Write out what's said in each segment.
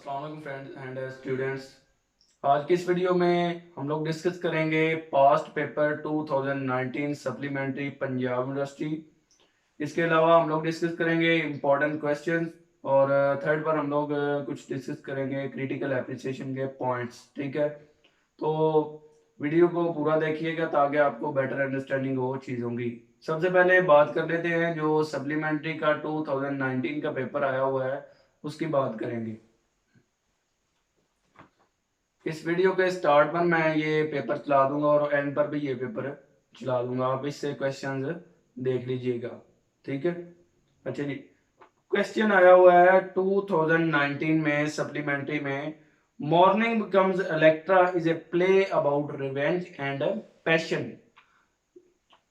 अस्सलाम वालेकुम friends and students. आज की इस वीडियो में हम लोग डिस्कस करेंगे past paper 2019 supplementary Punjab university. इसके अलावा हम लोग डिस्कस करेंगे इम्पोर्टेंट क्वेश्चंस और थर्ड पर हम लोग कुछ डिस्कस करेंगे क्रिटिकल एप्रिसिएशन के पॉइंट्स। ठीक है, तो वीडियो को पूरा देखिएगा ताकि आपको बेटर अंडरस्टैंडिंग हो चीज़ों की। सबसे पहले बात कर लेते हैं जो सप्लीमेंट्री का 2019 का पेपर आया हुआ है उसकी बात करेंगे। इस वीडियो के स्टार्ट पर मैं ये पेपर चला दूंगा और एंड पर भी ये पेपर चला दूंगा, आप इससे क्वेश्चंस देख लीजिएगा। ठीक है, अच्छा जी, क्वेश्चन आया हुआ है 2019 में सप्लीमेंट्री में, morning becomes Electra is a play about revenge and passion.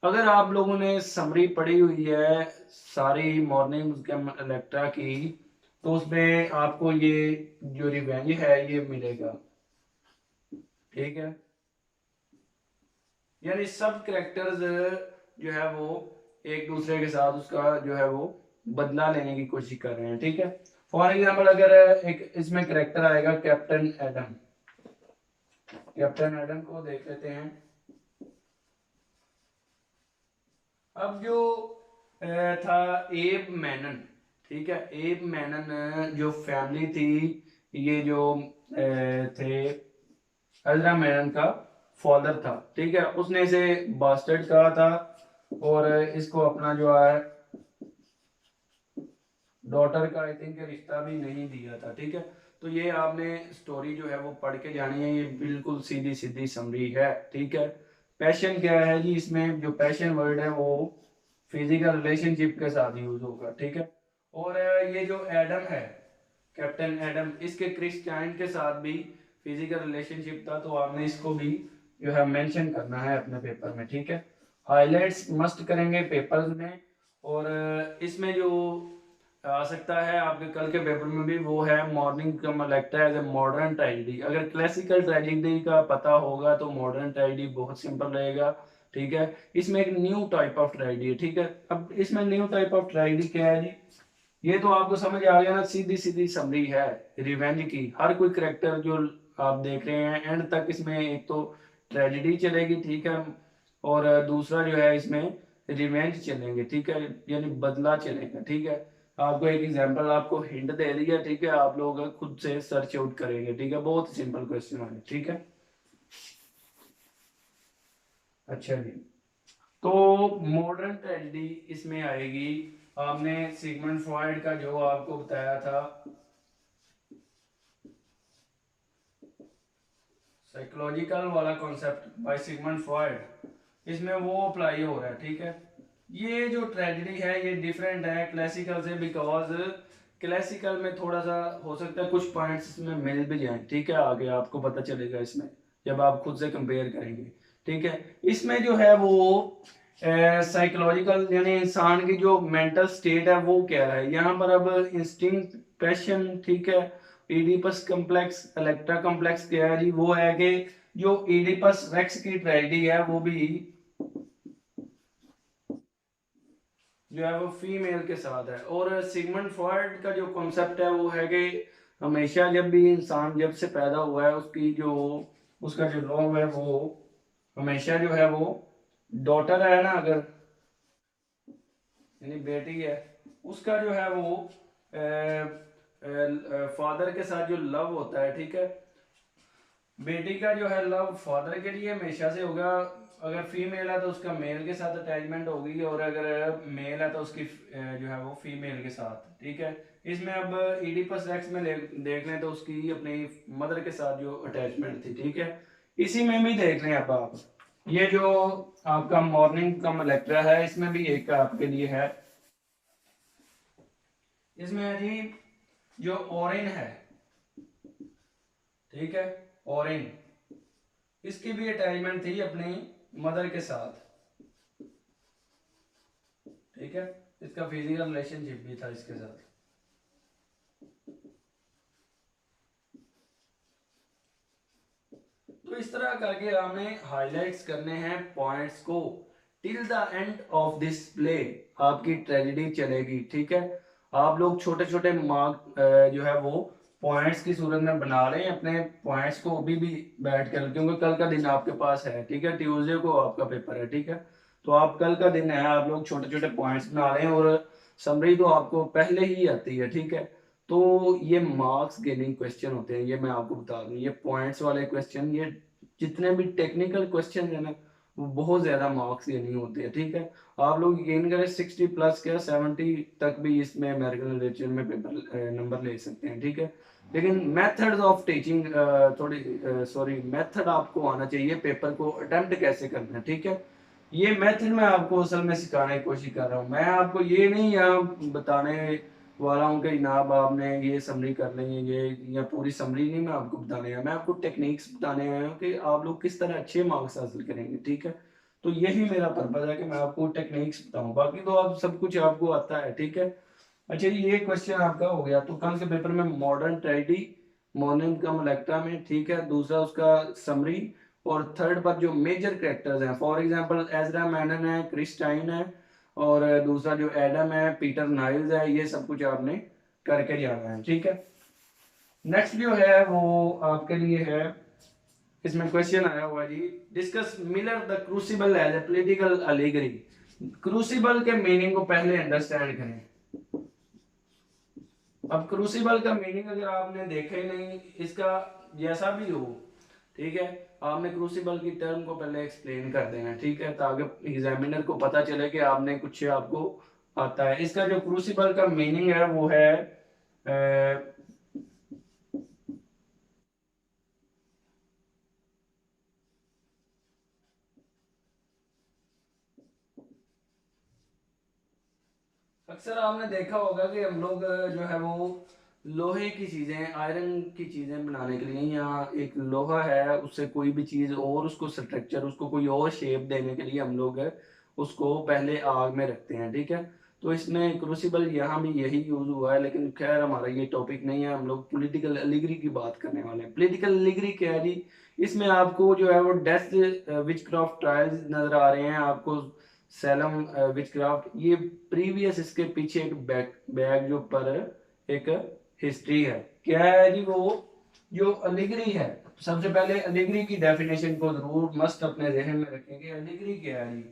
अगर आप लोगों ने समरी पढ़ी हुई है सारी मॉर्निंग बिकम इलेक्ट्रा की, तो उसमें आपको ये जो रिवेंज है ये मिलेगा। ठीक है, यानी सब कैरेक्टर्स जो है वो एक दूसरे के साथ उसका जो है वो बदला लेने की कोशिश कर रहे हैं। ठीक है, फॉर एग्जांपल अगर एक इसमें कैरेक्टर आएगा कैप्टन एडम, कैप्टन एडम को देख लेते हैं। अब जो था एब मैनन, ठीक है, एब मैनन जो फैमिली थी, ये जो थे अजरा मैनन का फादर था। ठीक है, उसने इसे बास्टर्ड कहा था और इसको अपना जो है डॉटर का आई थिंक रिश्ता भी नहीं दिया था। ठीक है, तो ये आपने स्टोरी जो है वो पढ़ के जानी है, ये बिल्कुल सीधी सीधी समरी है। ठीक है, पैशन क्या है जी, इसमें जो पैशन वर्ड है वो फिजिकल रिलेशनशिप के साथ यूज होगा। ठीक है, और ये जो एडम है कैप्टन एडम, इसके क्रिस्टाइन के साथ भी फिजिकल रिलेशनशिप था, तो आपने इसको भी जो है मेंशन करना है अपने पेपर में। ठीक है, हाइलाइट्स मस्ट करेंगे पेपर्स में। और इसमें जो आ सकता है आपके कल के पेपर में भी, वो है मॉर्निंग का लगता है एज ए मॉडर्न ट्रेजेडी। अगर क्लासिकल ट्रेजेडी का पता होगा तो मॉडर्न ट्रेजेडी बहुत सिंपल रहेगा। ठीक है, इसमें एक न्यू टाइप ऑफ ट्रेजेडी है। ठीक है, अब इसमें न्यू टाइप ऑफ ट्रेजेडी क्या है जी, ये तो आपको समझ आ गया ना, सीधी सीधी समरी है रिवेंज की। हर कोई करेक्टर जो आप देख रहे हैं एंड तक इसमें एक तो ट्रेजेडी चलेगी। ठीक है, और दूसरा जो है इसमें रिवेंज चलेंगे। ठीक है, यानी बदला चलेगा। ठीक है, आपको एक एग्जांपल आपको हिंट दे दिया। ठीक है, आप लोग खुद से सर्च आउट करेंगे। ठीक है, बहुत सिंपल क्वेश्चन है। ठीक है, अच्छा जी, तो मॉडर्न ट्रेजेडी इसमें आएगी। आपने सिगमंड फ्रॉइड का जो आपको बताया था साइकोलॉजिकल वाला कॉन्सेप्ट बाय सिगमंड फ्रॉइड, इसमें वो अप्लाई हो रहा है। ठीक है, ये जो ट्रेजेडी है ये डिफरेंट है क्लासिकल से, बिकॉज क्लासिकल में थोड़ा सा हो सकता है कुछ पॉइंट्स इसमें मिल भी जाए। ठीक है, आगे आपको पता चलेगा इसमें जब आप खुद से कंपेयर करेंगे। ठीक है, इसमें जो है वो साइकोलॉजिकल यानी इंसान की जो मेंटल स्टेट है वो क्या है यहाँ पर। अब इंस्टिंक्ट, पैशन, ठीक है, इडिपस कॉम्प्लेक्स, इलेक्ट्रा कॉम्प्लेक्स क्या है जी, वो है कि जो इडिपस रेक्स की ट्रेजेडी है वो भी जो है वो फीमेल के साथ है। और सिगमंड फ्रॉइड का जो कॉन्सेप्ट है वो है कि हमेशा जब भी इंसान जब से पैदा हुआ है उसकी जो उसका जो लव है वो हमेशा जो है वो डॉटर है ना, अगर यानी बेटी है, उसका जो है वो फादर के साथ जो लव होता है, ठीक है, बेटी का जो है लव फादर के लिए हमेशा से होगा। अगर फीमेल है तो उसका मेल के साथ अटैचमेंट होगी, और अगर मेल है तो उसकी जो है वो फीमेल के साथ। ठीक है, इसमें अब इडिपस रेक्स में देख लें तो उसकी अपनी मदर के साथ जो अटैचमेंट थी। ठीक है, इसी में भी देख लें अब आप ये जो आपका मॉर्निंग का इलेक्ट्रा है, इसमें भी एक आपके लिए है। इसमें है जी जो ओरिन है, ठीक है, ओरिन, इसकी भी अटैचमेंट थी अपनी मदर के साथ। ठीक है, इसका फिजिकल रिलेशनशिप भी था इसके साथ। तो इस तरह करके हमने हाइलाइट्स करने हैं पॉइंट्स को। Till the end of this play आपकी ट्रेजेडी चलेगी। ठीक है, आप लोग छोटे छोटे मार्क जो है वो पॉइंट्स की सूरत में बना रहे हैं अपने पॉइंट्स को अभी भी बैठ कर, क्योंकि कल का दिन आपके पास है, ठीक है, ट्यूसडे को आपका पेपर है, ठीक है। तो आप कल का दिन है, आप लोग छोटे छोटे पॉइंट्स बना रहे हैं और समरी तो आपको पहले ही आती है, ठीक है। तो ये मार्क्स गेनिंग क्वेश्चन होते हैं, ये मैं आपको बता दूं, ये पॉइंट्स वाले क्वेश्चन, ये जितने भी टेक्निकल क्वेश्चन है ना, वो बहुत ज्यादा मार्क्स गेनिंग होते हैं, ठीक है। आप लोग गेन करें 60 प्लस क्या 70 तक भी इसमें अमेरिकन लिटरेचर में पेपर नंबर ले सकते हैं, ठीक है। लेकिन मेथड्स ऑफ टीचिंग थोड़ी सॉरी मेथड आपको आना चाहिए, पेपर को अटेम्प्ट कैसे करना है, ठीक है। ये मेथड मैं आपको असल में सिखाने की कोशिश कर रहा हूँ, मैं आपको ये नहीं यहाँ बताने वाला हूँ कि जनाब आपने ये समरी कर लेंगे, ये या पूरी समरी नहीं मैं आपको बताने आया, मैं आपको टेक्निक्स बताने आया हूँ कि आप लोग किस तरह अच्छे मार्क्स हासिल करेंगे, ठीक है। तो यही मेरा पर्पज है कि मैं आपको टेक्निक्स बताऊँ, बाकी तो आप सब कुछ आपको आता है, ठीक है। अच्छा जी, ये क्वेश्चन आपका हो गया। तो कल के पेपर में मॉडर्न ट्रेजेडी, मॉर्निंग का इलेक्ट्रा में, ठीक है, दूसरा उसका समरी, और थर्ड पर जो मेजर कैरेक्टर्स हैं, फॉर एग्जांपल एजरा मैनन है, क्रिस्टाइन है, और दूसरा जो एडम है, पीटर नाइल्स है, ये सब कुछ आपने करके जाना है, ठीक है। नेक्स्ट जो है वो आपके लिए है, इसमें क्वेश्चन आया हुआ जी, discuss Miller the Crucible as a political allegory. Crucible के मीनिंग को पहले अंडरस्टैंड करें। अब क्रूसिबल का मीनिंग अगर आपने देखा ही नहीं, इसका जैसा भी हो, ठीक है, आपने क्रूसिबल की टर्म को पहले एक्सप्लेन कर देना, ठीक है, ताकि एग्जामिनर को पता चले कि आपने कुछ आपको आता है। इसका जो क्रूसिबल का मीनिंग है वो है अक्सर आपने देखा होगा कि हम लोग जो है वो लोहे की चीजें, आयरन की चीजें बनाने के लिए, या एक लोहा है उससे कोई भी चीज और उसको स्ट्रक्चर, उसको कोई और शेप देने के लिए हम लोग उसको पहले आग में रखते हैं, ठीक है। तो इसमें क्रूसिबल यहाँ भी यही यूज हुआ है, लेकिन खैर हमारा ये टॉपिक नहीं है, हम लोग पॉलिटिकल एलिगरी की बात करने वाले हैं। पॉलिटिकल एलिगरी क्या है जी, इसमें आपको जो है वो डेथ विचक्राफ्ट ट्रायल्स नजर आ रहे हैं आपको, सैलम विचक्राफ्ट, ये प्रीवियस इसके पीछे एक बैग बैग जो पर एक हिस्ट्री है, क्या है जी वो जो अलिगरी है। सबसे पहले अलिगरी की डेफिनेशन को जरूर मस्ट अपने जहन में रखेंगे, अलिगरी क्या है जी।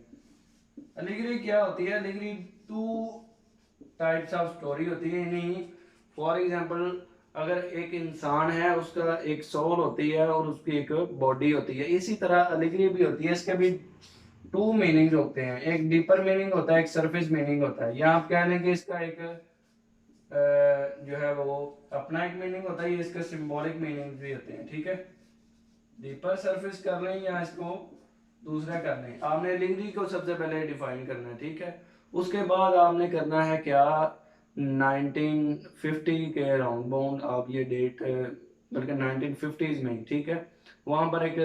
अलिगरी क्या होती है, अलिगरी टू टाइप्स ऑफ स्टोरी होती है, नहीं, फॉर एग्जांपल अगर एक इंसान है, उसका एक सोल होती है और उसकी एक बॉडी होती है, इसी तरह अलिगरी भी होती है, इसके भी टू मीनिंग होते हैं, एक डीपर मीनिंग होता है, एक सरफेस मीनिंग होता है। या आप कह लें कि इसका एक जो है वो अपना एक मीनिंग होता है, ये इसका सिंबॉलिक मीनिंग भी होते हैं, ठीक है। डीपर सरफेस कर लें या इसको दूसरा कर लें, आपने लिंगरी को सबसे पहले डिफाइन करना है, ठीक है। उसके बाद आपने करना है क्या, 1950 के अराउंड बाउंड आप ये डेट, बल्कि 1950s में, ठीक है, वहां पर एक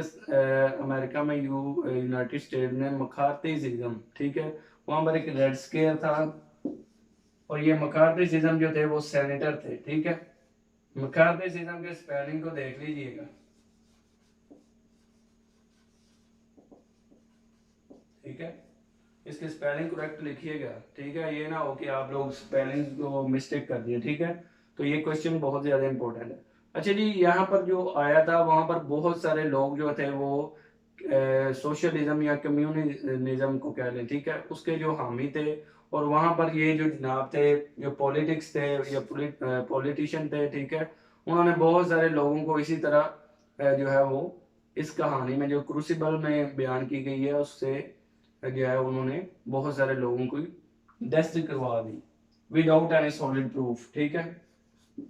अमेरिका में यूनाइटेड स्टेट में मकार्थिज्म, ठीक है, वहां पर एक रेड स्केयर था, और ये मकार्थिज्म जो थे वो सेनेटर थे, ठीक है। मकार्थिज्म के स्पेलिंग को देख लीजिएगा, ठीक है, इसके स्पेलिंग करेक्ट लिखिएगा, ठीक है, ये ना हो कि आप लोग स्पेलिंग को मिस्टेक कर दिए, ठीक है। तो ये क्वेश्चन बहुत ज्यादा इंपॉर्टेंट है। अच्छा जी, यहाँ पर जो आया था वहां पर बहुत सारे लोग जो थे वो सोशलिज्म या कम्युनिज्म को कह लें, ठीक है, उसके जो हामी थे, और वहां पर ये जो जनाब थे, जो पॉलिटिक्स थे या पॉलिटिशियन थे, ठीक है, उन्होंने बहुत सारे लोगों को इसी तरह जो है वो इस कहानी में जो क्रूसिबल में बयान की गई है उससे जो है उन्होंने बहुत सारे लोगों को डेथ करवा दी विदाउट एनी सॉलिड प्रूफ, ठीक है।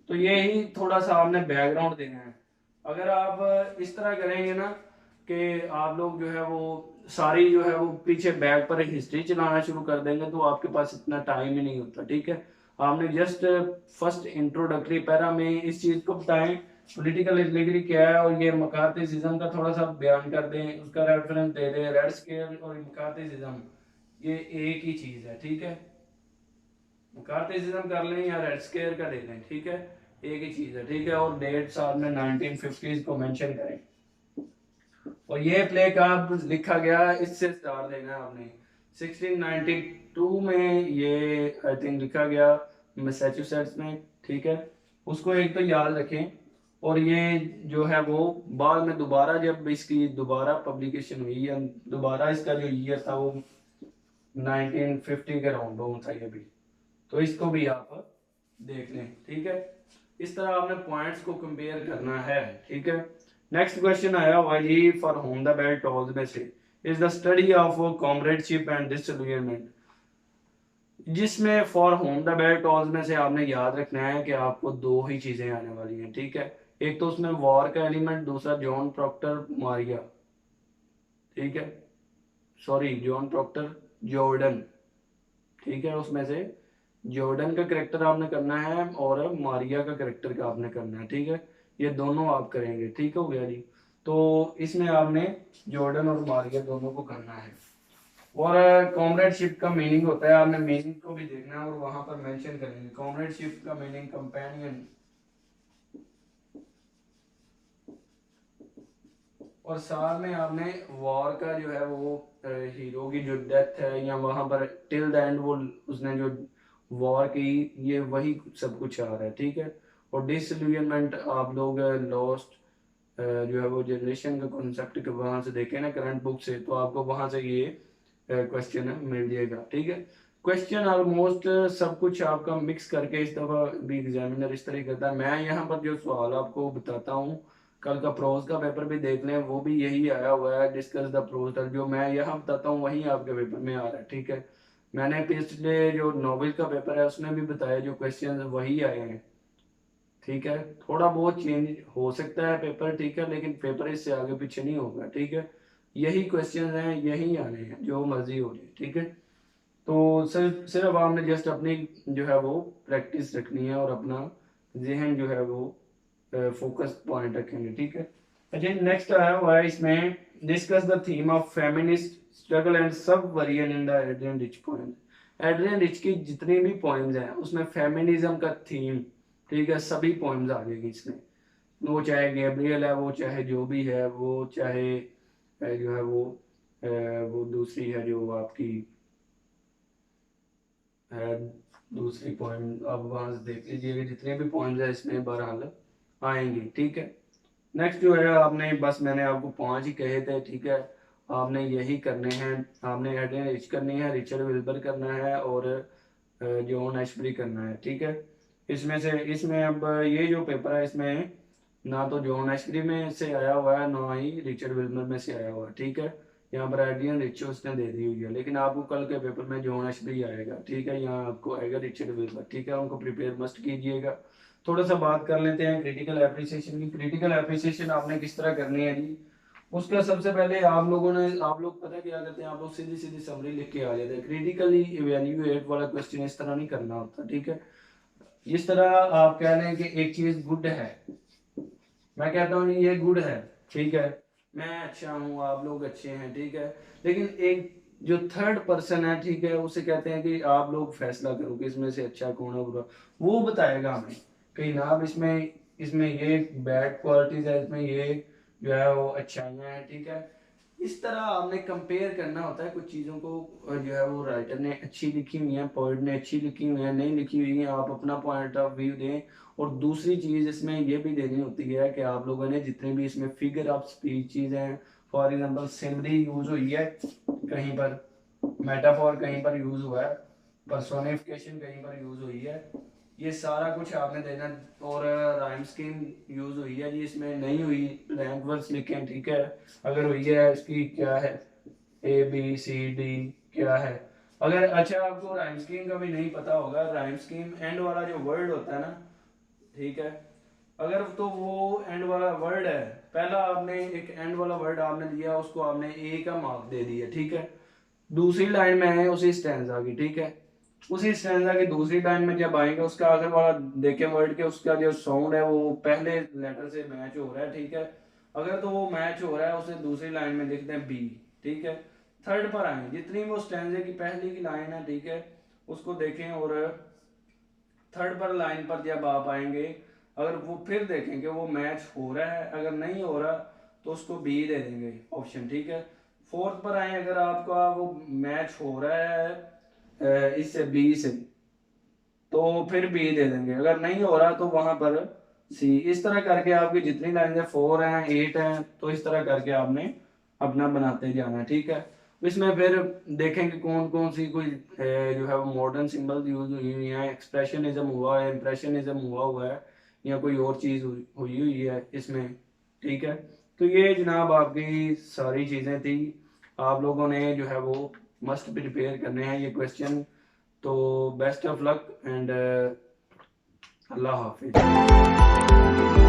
तो ये ही थोड़ा सा आपने बैकग्राउंड देना है। अगर आप इस तरह करेंगे ना कि आप लोग जो है वो सारी जो है वो पीछे बैक पर हिस्ट्री चलाना शुरू कर देंगे, तो आपके पास इतना टाइम ही नहीं होता, ठीक है। आपने जस्ट फर्स्ट इंट्रोडक्टरी पैरा में इस चीज को बताएं पॉलिटिकल इलीगरी क्या है, और ये मकार्थिज्म का थोड़ा सा बयान कर दें, उसका रेफरेंस दे दें, रेड स्केयर और मकार्थिज्म ये एक ही चीज है, ठीक है। मकार्थिज्म कर लें या रेड स्केयर का दे दें, ठीक है, एक ही चीज है, ठीक है, और डेट साथ में 1950s को मेंशन करें, और ये प्ले कब लिखा गया इससे स्टार देना है आपने, 1692 में ये आई थिंक लिखा गया मैसाचुसेट्स में, ठीक है। उसको एक तो याद रखें। और ये जो है वो बाद में दोबारा जब इसकी दोबारा पब्लिकेशन हुई या दोबारा इसका जो ईयर था वो 1950 के राउंड होना था ये भी, तो इसको भी आप देख लें, ठीक है। इस तरह आपने पॉइंट्स को कंपेयर करना है, ठीक है। नेक्स्ट क्वेश्चन आया हुआ जी, for whom the bell tolls में से is the study of comradeship and disillusionment, जिसमें for whom the bell tolls में से आपने याद रखना है कि आपको दो ही चीजें आने वाली हैं, ठीक है। एक तो उसमें वॉर का एलिमेंट, दूसरा जॉन प्रॉक्टर मारिया, ठीक है, सॉरी जॉन प्रॉक्टर जॉर्डन, ठीक है। उसमें से जॉर्डन का करेक्टर आपने करना है और मारिया का करेक्टर का आपने करना है, ठीक है। ये दोनों आप करेंगे, ठीक हो गया जी। तो इसमें आपने जॉर्डन और मारिया दोनों को करना है। और कॉमरेडशिप का मीनिंग होता है, आपने मीनिंग को भी देखना है और वहां पर मेंशन करेंगे। कॉमरेडशिप का मीनिंग कंपेनियन, और साथ में आपने वॉर का जो है वो हीरो की जो डेथ है या वहां पर टिल द एंड वो उसने जो वॉर की, ये वही सब कुछ आ रहा है, ठीक है। और डिसइल्यूजनमेंट आप लोग लॉस्ट जो है वो जनरेशन का कॉन्सेप्ट के वहां से देखें ना करंट बुक से, तो आपको वहां से ये क्वेश्चन मिल जाएगा, ठीक है। क्वेश्चन ऑलमोस्ट सब कुछ आपका मिक्स करके इस दफा भी एग्जामिनर इस तरह करता है। मैं यहाँ पर जो सवाल आपको बताता हूँ, कल का प्रोज का पेपर भी देख लें, वो भी यही आया हुआ है, डिस्कस द प्रोज। जो मैं यहाँ बताता हूँ वही आपके पेपर में आ रहा है, ठीक है। मैंने पिछले जो नॉवेल का पेपर है उसमें भी बताया, जो क्वेश्चन वही आए हैं, ठीक है। थोड़ा बहुत चेंज हो सकता है पेपर, ठीक है, लेकिन पेपर इससे आगे पीछे नहीं होगा, ठीक है। यही क्वेश्चन हैं, यही आने हैं, जो मर्जी हो जाए, ठीक है। तो सिर्फ सिर्फ आपने जस्ट अपनी जो है वो प्रैक्टिस रखनी है और अपना जहन जो है वो फोकस पॉइंट रखेंगे, ठीक है। अच्छा, नेक्स्ट आया हुआ है इसमें, discuss the theme of feminist struggle and sub variant in the Adrienne Rich poem. Adrienne Rich की जितनी भी पोएम्स हैं उसमें फेमिनिज्म का थीम, ठीक है, सभी पोएम्स आ जाएगी इसमें। वो चाहे गैब्रियल है, वो चाहे जो भी है, वो चाहे जो है वो दूसरी है जो आपकी है, दूसरी पॉइंट आप वहां से देख लीजिएगा, जितने भी पॉइंट्स है इसमें बहरहाल आएंगे, ठीक है। नेक्स्ट जो है आपने, बस मैंने आपको 5 ही कहे थे, ठीक है। आपने यही करने हैं, आपने एडन रिच करनी है, रिचर्ड विल्बर करना है और जॉन एशबरी करना है, ठीक है। इसमें से इसमें अब ये जो पेपर है इसमें ना तो जॉन एशबरी में से आया हुआ है ना ही रिचर्ड विल्बर में से आया हुआ है, ठीक है। यहाँ पर एड्रियन रिच उसने दे दी हुई है, लेकिन आपको कल के पेपर में जॉन एशबरी आएगा, ठीक है। यहाँ आपको आएगा रिचर्ड विल्बर, ठीक है। उनको प्रिपेयर मस्ट कीजिएगा। थोड़ा सा बात कर लेते हैं क्रिटिकल एप्रिसिएशन की। क्रिटिकल एप्रिसिएशन आपने किस तरह करनी है जी, उसका सबसे पहले आप लोग पता क्या करते हैं, आप लोग सीधी सीधी समरी लिख के आ जाते हैं। क्रिटिकली इवेल्युएट वाला क्वेश्चन इस तरह नहीं करना होता, ठीक है। इस तरह आप कह लें कि एक चीज गुड है, मैं कहता हूँ ये गुड है, ठीक है, मैं अच्छा हूँ, आप लोग अच्छे हैं, ठीक है। लेकिन एक जो थर्ड पर्सन है, ठीक है, उसे कहते हैं कि आप लोग फैसला करो कि इसमें से अच्छा कौन है बुरा, वो बताएगा हमें कि जनाब इसमें इसमें ये बैड क्वालिटीज है, इसमें ये जो है वो अच्छाइयाँ हैं, ठीक है। इस तरह आपने कंपेयर करना होता है कुछ चीज़ों को, जो है वो राइटर ने अच्छी लिखी हुई है, पोइट ने अच्छी लिखी हुई है, नहीं लिखी हुई है, आप अपना पॉइंट ऑफ व्यू दें। और दूसरी चीज़ इसमें ये भी देनी होती है कि आप लोगों ने जितने भी इसमें फिगर ऑफ स्पीचेज हैं, फॉर एग्जांपल सिमरी यूज हुई है कहीं पर, मेटाफोर कहीं पर यूज हुआ है, पर्सोनिफिकेशन कहीं पर यूज हुई है, ये सारा कुछ आपने देना। और राइम स्कीम यूज हुई है जी, इसमें नहीं हुई ब्लैंक वर्ड्स लिखें, ठीक है। अगर हुई है इसकी क्या है, ए बी सी डी क्या है। अगर अच्छा आपको राइम स्कीम का भी नहीं पता होगा, राइम स्कीम एंड वाला जो वर्ड होता है ना, ठीक है, अगर तो वो एंड वाला वर्ड है, पहला आपने एक एंड वाला वर्ड आपने लिया, उसको आपने ए का मार्क दे दिया, ठीक है। दूसरी लाइन में है उसी स्टैंजा की, ठीक है। उसी स्टैंजा की दूसरी लाइन में जब आएंगे उसका आखिर वाला देखे वर्ड के, उसका जो साउंड है वो पहले लेटर से मैच हो रहा है, ठीक है। अगर तो वो मैच हो रहा है उसे दूसरी लाइन में लिखते हैं बी, ठीक है। थर्ड पर आए, जितनी वो स्टैंजे की पहली की लाइन है, ठीक है, उसको देखें। और थर्ड पर लाइन पर जब आप आएंगे, अगर वो फिर देखेंगे वो मैच हो रहा है, अगर नहीं हो रहा तो उसको बी दे देंगे ऑप्शन, ठीक है। फोर्थ पर आए, अगर आपका वो मैच हो रहा है इससे बी से, तो फिर बी दे देंगे, अगर नहीं हो रहा तो वहां पर सी। इस तरह करके आपकी जितनी लाइन है 4 हैं 8 हैं, तो इस तरह करके आपने अपना बनाते जाना है, ठीक है। इसमें फिर देखेंगे कौन कौन सी कोई जो है वो मॉडर्न सिंबल यूज हुई हुई है, एक्सप्रेशनिज्म हुआ है, इम्प्रेशनिज्म हुआ है, या कोई और चीज हुई हुई है इसमें, ठीक है। तो ये जनाब आपकी सारी चीजें थी, आप लोगों ने जो है वो मस्ट प्रिपेयर करने हैं ये क्वेश्चन। तो best of luck and Allah Hafiz.